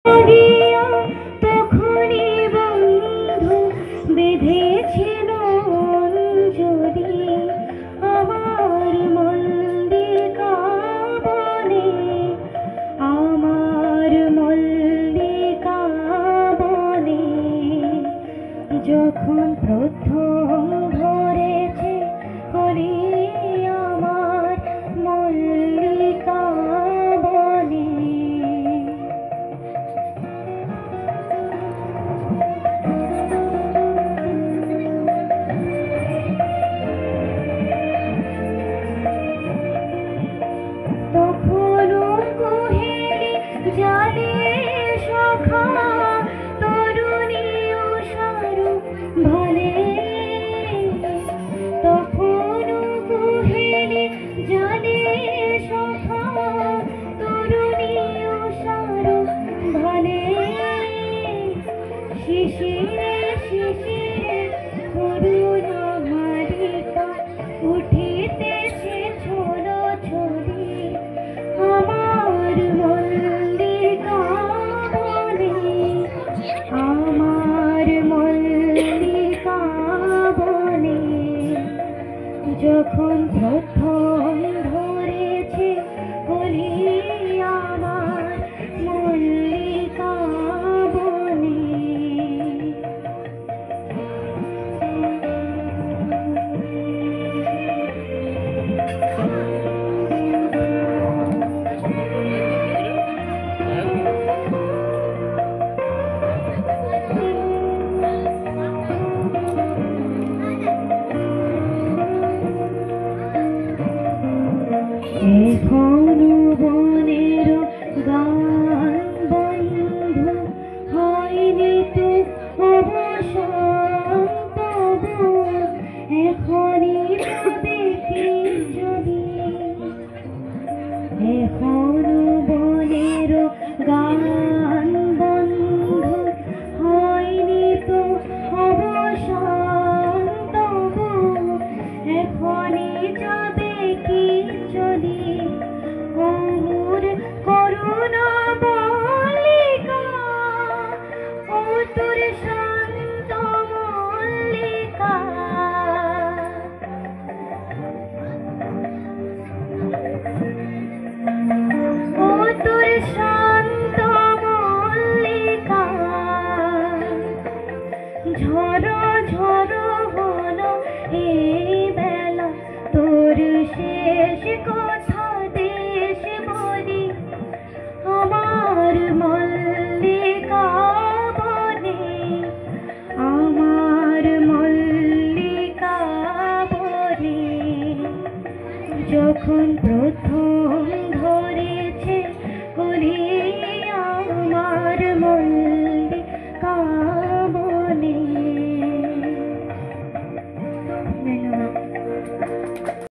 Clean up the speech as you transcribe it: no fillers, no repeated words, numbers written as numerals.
লাগিয়া তখনই বন্ধু বেঁধেছিল অঞ্জলি আমার মল্লিকা বনে, আমার মল্লিকা বনে। যখন প্রথম ধরেছে কলি আমার মল্লিকা বনে। তখনও কোহেলি জানে সখা তরুণী উষারু ভালে, তখনও কোহেলি জানে সখা তরুণী উষারু ভালে। শিশিরে শিশিরে করুণা মালিকা উঠিতেছে ছোলো ছড়ি আমার মল্লিকা বনে, আমার মল্লিকা বনে। যখন প্রথম ধরেছে কলি আমার মল্লিকা বনে। এখনো বনের গান বন্ধু হয়নি তো অবসান তবু এখনই যাবে কি যদি। এখনো বনের গান বন্ধু হয়নি তো অবসান তবু এখনই যাবে কি যদি। অমর করুণা মল্লিকা ও তোর শান্ত মল্লিকা, ও তোর শান্ত মল্লিকা। ঝড়ো ঝড়ো হলো এই বেলা তোর শেষ কথা দেশ বলি আমার মল্লিকা বনে, আমার মল্লিকা বনে। যখন প্রথম